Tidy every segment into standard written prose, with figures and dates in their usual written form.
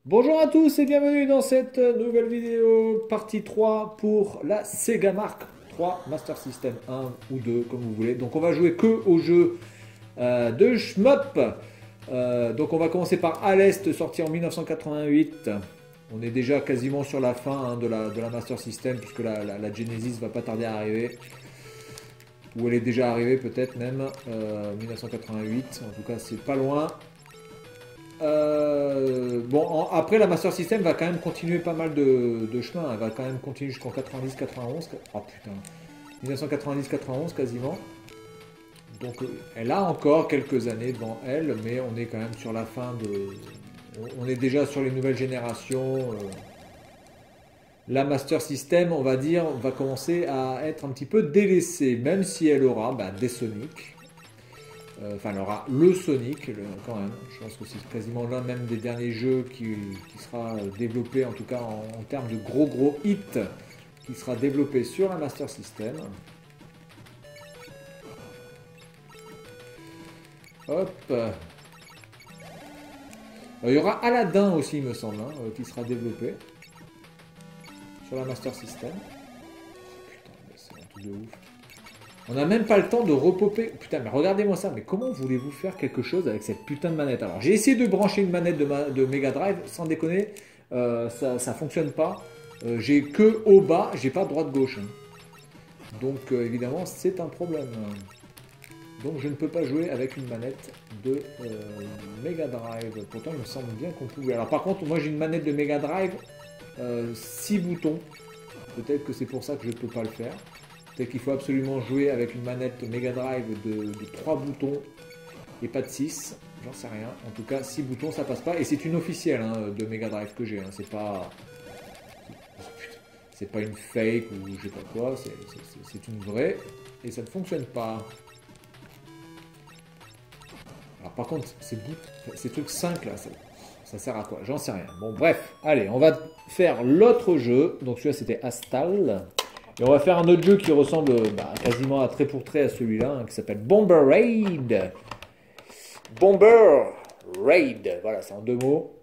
Bonjour à tous et bienvenue dans cette nouvelle vidéo, partie 3 pour la Sega Mark 3 Master System 1 ou 2 comme vous voulez. Donc on va jouer que au jeu de shmup. Donc on va commencer par Aleste, sorti en 1988. On est déjà quasiment sur la fin de la Master System puisque la Genesis va pas tarder à arriver. Ou elle est déjà arrivée peut-être même, 1988, en tout cas c'est pas loin. Après la Master System va quand même continuer pas mal de chemin. Elle va quand même continuer jusqu'en 90-91. Oh putain, 1990-91 quasiment. Donc elle a encore quelques années devant elle, mais on est quand même sur la fin de. On est déjà sur les nouvelles générations. La Master System, on va dire, va commencer à être un petit peu délaissée, même si elle aura des Sonic. Enfin, elle aura le Sonic, quand même. Je pense que c'est quasiment l'un même des derniers jeux qui sera développé, en tout cas en termes de gros hits, qui sera développé sur la Master System. Hop. Il y aura Aladdin aussi, il me semble, qui sera développé sur la Master System. Putain, mais c'est un truc de ouf. On n'a même pas le temps de repopper. Putain, mais regardez-moi ça. Mais comment voulez-vous faire quelque chose avec cette putain de manette? Alors, j'ai essayé de brancher une manette de Mega Drive. Sans déconner, ça fonctionne pas. J'ai que haut bas, j'ai pas droite-gauche. Donc, évidemment, c'est un problème. Donc, je ne peux pas jouer avec une manette de Mega Drive. Pourtant, il me semble bien qu'on pouvait. Alors, par contre, moi, j'ai une manette de Mega Drive 6 boutons. Peut-être que c'est pour ça que je ne peux pas le faire. C'est qu'il faut absolument jouer avec une manette Mega Drive de 3 boutons et pas de 6. J'en sais rien. En tout cas, 6 boutons, ça passe pas. Et c'est une officielle de Mega Drive que j'ai. C'est pas... C'est pas une fake ou je sais pas quoi. C'est une vraie. Et ça ne fonctionne pas. Alors par contre, ces trucs 5 là, ça sert à quoi? J'en sais rien. Bon, bref. Allez, on va faire l'autre jeu. Donc celui-là, c'était Astal. Et on va faire un autre jeu qui ressemble quasiment à trait pour trait à celui-là, qui s'appelle Bomber Raid. Bomber Raid, voilà, c'est en 2 mots.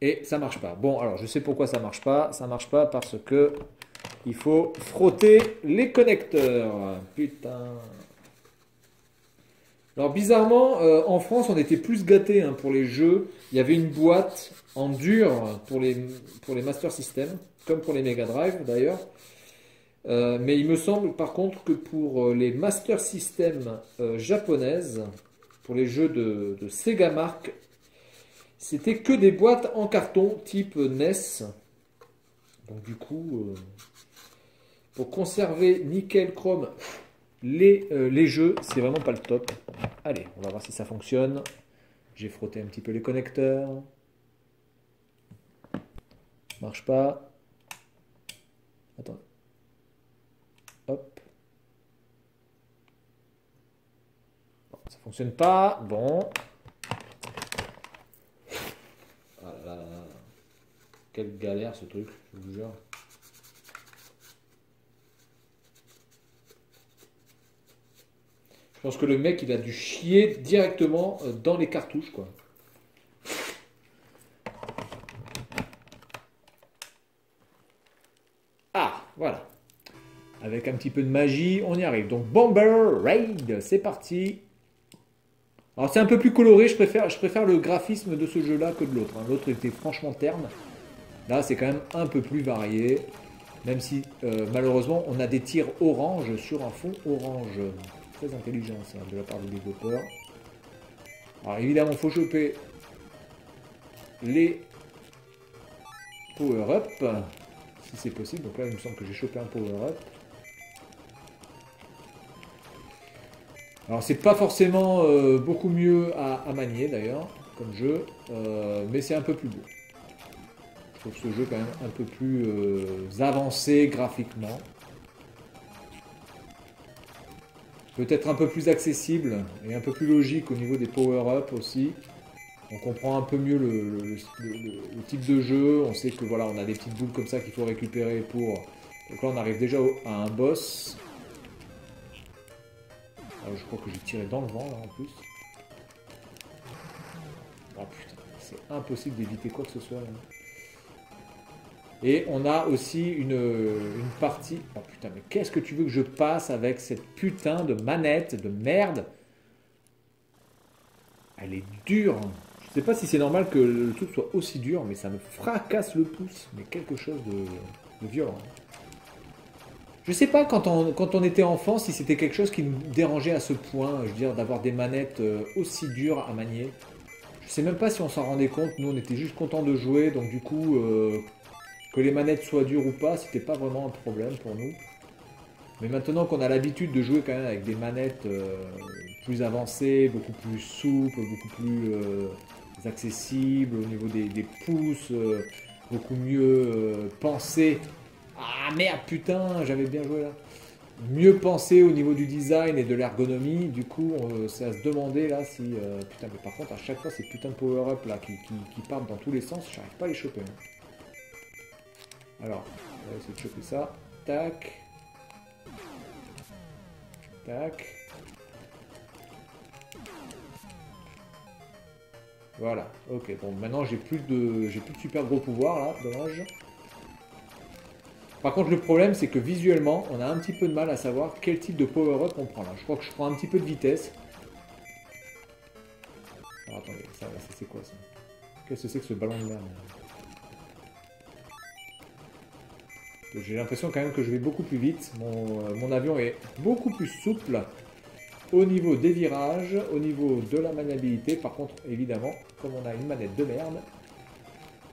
Et ça marche pas. Bon, alors je sais pourquoi ça marche pas. Ça marche pas parce que il faut frotter les connecteurs. Putain. Alors bizarrement, en France, on était plus gâtés pour les jeux. Il y avait une boîte en dur pour les Master System, comme pour les Mega Drive d'ailleurs. Mais il me semble par contre que pour les Master System japonaises, pour les jeux de Sega Mark, c'était que des boîtes en carton type NES. Donc du coup, pour conserver nickel chrome les jeux, c'est vraiment pas le top. Allez, on va voir si ça fonctionne. J'ai frotté un petit peu les connecteurs. Marche pas. Attends. Hop. Bon, ça fonctionne pas. Bon. Ah là là là. Quelle galère ce truc, je vous jure. Je pense que le mec, il a dû chier directement dans les cartouches, quoi. Ah, voilà. Avec un petit peu de magie, on y arrive. Donc, Bomber Raid, c'est parti. Alors, c'est un peu plus coloré, je préfère le graphisme de ce jeu-là que de l'autre. L'autre était franchement terne. Là, c'est quand même un peu plus varié. Même si, malheureusement, on a des tirs orange sur un fond orange. Très intelligent, ça, de la part des développeurs. Alors, évidemment, il faut choper les power-up, si c'est possible. Donc là, il me semble que j'ai chopé un power-up. Alors, c'est pas forcément beaucoup mieux à manier, d'ailleurs, comme jeu. Mais c'est un peu plus beau. Je trouve ce jeu quand même un peu plus avancé graphiquement. Peut-être un peu plus accessible et un peu plus logique au niveau des power-up aussi. On comprend un peu mieux le type de jeu. On sait que voilà, on a des petites boules comme ça qu'il faut récupérer pour... Donc là, on arrive déjà à un boss. Alors, je crois que j'ai tiré dans le vent, là, en plus. Oh putain, c'est impossible d'éviter quoi que ce soit là. Et on a aussi une partie... Oh putain, mais qu'est-ce que tu veux que je passe avec cette putain de manette de merde? Elle est dure. Je sais pas si c'est normal que le truc soit aussi dur, mais ça me fracasse le pouce. Mais quelque chose de violent. Je sais pas quand on était enfant si c'était quelque chose qui nous dérangeait à ce point, je veux dire, d'avoir des manettes aussi dures à manier. Je sais même pas si on s'en rendait compte. Nous, on était juste contents de jouer, donc du coup... que les manettes soient dures ou pas, c'était pas vraiment un problème pour nous. Mais maintenant qu'on a l'habitude de jouer quand même avec des manettes plus avancées, beaucoup plus souples, beaucoup plus accessibles au niveau des pouces, beaucoup mieux pensées. Ah merde putain, j'avais bien joué là. Mieux pensé au niveau du design et de l'ergonomie, du coup c'est à se demander là si... putain mais par contre à chaque fois ces putains de power-up là qui partent dans tous les sens, j'arrive pas à les choper. Hein. Alors, on va essayer de choper ça. Tac. Tac. Voilà. Ok, bon maintenant j'ai plus de super gros pouvoir là, dommage. Par contre le problème c'est que visuellement on a un petit peu de mal à savoir quel type de power-up on prend là. Je crois que je prends un petit peu de vitesse. Alors attendez, ça c'est quoi ça? Qu'est-ce que c'est que ce ballon de merde? J'ai l'impression quand même que je vais beaucoup plus vite. Mon avion est beaucoup plus souple au niveau des virages, au niveau de la maniabilité. Par contre, évidemment, comme on a une manette de merde,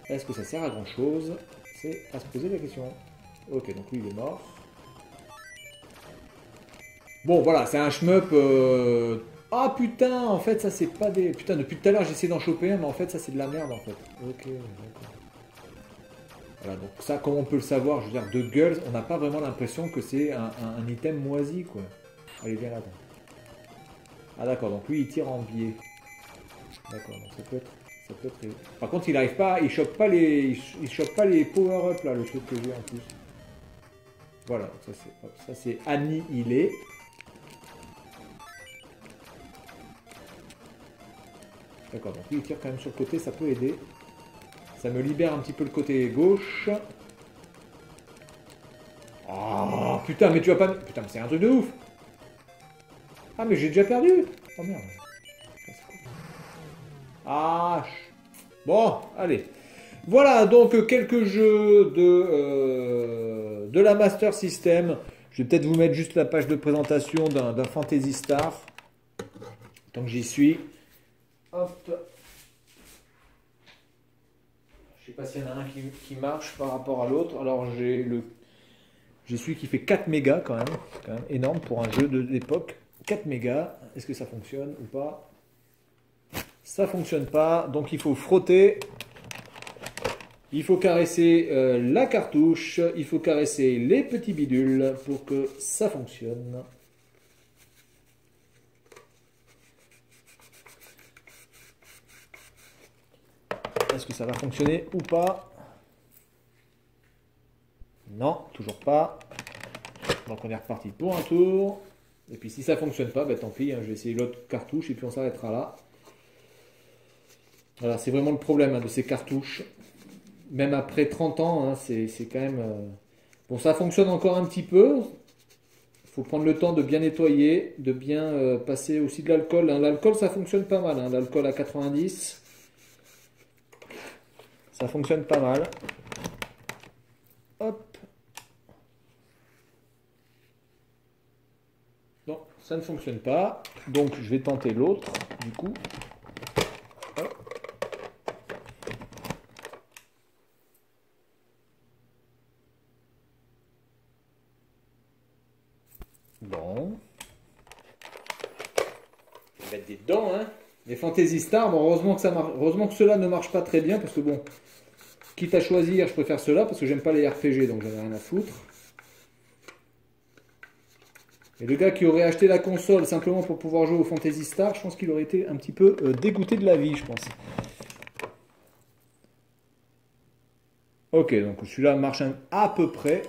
est-ce que ça sert à grand chose? C'est à se poser la question. Ok, donc lui il est mort. Bon voilà, c'est un shmup. Ah putain, en fait ça c'est pas des... Putain, depuis tout à l'heure j'essaie d'en choper un, mais en fait ça c'est de la merde en fait. Ok, d'accord. Voilà, donc ça, comme on peut le savoir, je veux dire, de gueule, on n'a pas vraiment l'impression que c'est un item moisi, quoi. Allez, viens là. Ah d'accord, donc lui, il tire en biais. D'accord, donc ça peut être... Par contre, il arrive pas, il chope pas les power-up, là, le truc que j'ai en plus. Voilà, ça c'est annihilé. D'accord, donc lui, il tire quand même sur le côté, ça peut aider. Ça me libère un petit peu le côté gauche. Oh putain, mais tu vas pas... Putain, mais c'est un truc de ouf. Ah, mais j'ai déjà perdu. Oh merde. Ah. Bon, allez. Voilà, donc quelques jeux de la Master System. Je vais peut-être vous mettre juste la page de présentation d'un Phantasy Star. Tant que j'y suis. Hop. Je sais pas s'il y en a un qui marche par rapport à l'autre. Alors j'ai celui qui fait 4 mégas quand même. C'est quand même énorme pour un jeu de l'époque. 4 mégas. Est-ce que ça fonctionne ou pas? Ça fonctionne pas. Donc il faut frotter. Il faut caresser la cartouche. Il faut caresser les petits bidules pour que ça fonctionne. Est-ce que ça va fonctionner ou pas? Non, toujours pas. Donc on est reparti pour un tour. Et puis si ça fonctionne pas, bah, tant pis, hein, je vais essayer l'autre cartouche et puis on s'arrêtera là. Voilà, c'est vraiment le problème de ces cartouches. Même après 30 ans, hein, c'est quand même... Bon, ça fonctionne encore un petit peu. Il faut prendre le temps de bien nettoyer, de bien passer aussi de l'alcool. Hein. L'alcool, ça fonctionne pas mal. Hein. L'alcool à 90. Ça fonctionne pas mal. Hop. Non, ça ne fonctionne pas. Donc je vais tenter l'autre, du coup. Hop. Bon. Je vais mettre des dents, hein. Les Phantasy Star, bon, heureusement que ça marche. Heureusement que ceux-là ne marchent pas très bien, parce que bon, quitte à choisir, je préfère ceux-là, parce que j'aime pas les RPG, donc j'en ai rien à foutre. Et le gars qui aurait acheté la console simplement pour pouvoir jouer au Phantasy Star, je pense qu'il aurait été un petit peu dégoûté de la vie, je pense. Ok, donc celui-là marche à peu près.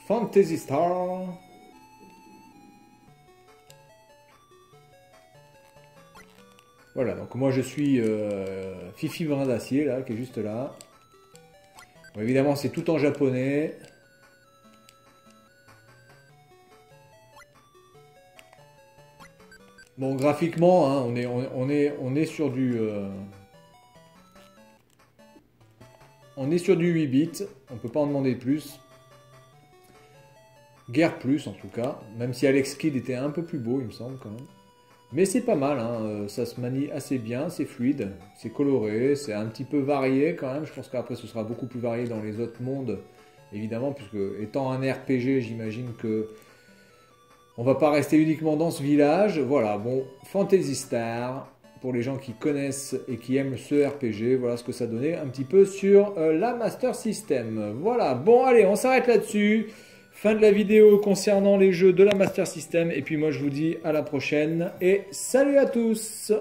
Phantasy Star. Voilà, donc moi je suis Fifi Brin d'Acier, là, qui est juste là. Bon, évidemment, c'est tout en japonais. Bon, graphiquement, hein, on est sur du... on est sur du 8 bits, on peut pas en demander plus. Guère plus en tout cas, même si Alex Kidd était un peu plus beau, il me semble quand même. Mais c'est pas mal, hein, ça se manie assez bien, c'est fluide, c'est coloré, c'est un petit peu varié quand même. Je pense qu'après ce sera beaucoup plus varié dans les autres mondes, évidemment, puisque étant un RPG, j'imagine que on va pas rester uniquement dans ce village. Voilà, bon, Phantasy Star, pour les gens qui connaissent et qui aiment ce RPG, voilà ce que ça donnait un petit peu sur la Master System. Voilà, bon allez, on s'arrête là-dessus. Fin de la vidéo concernant les jeux de la Master System. Et puis moi je vous dis à la prochaine et salut à tous!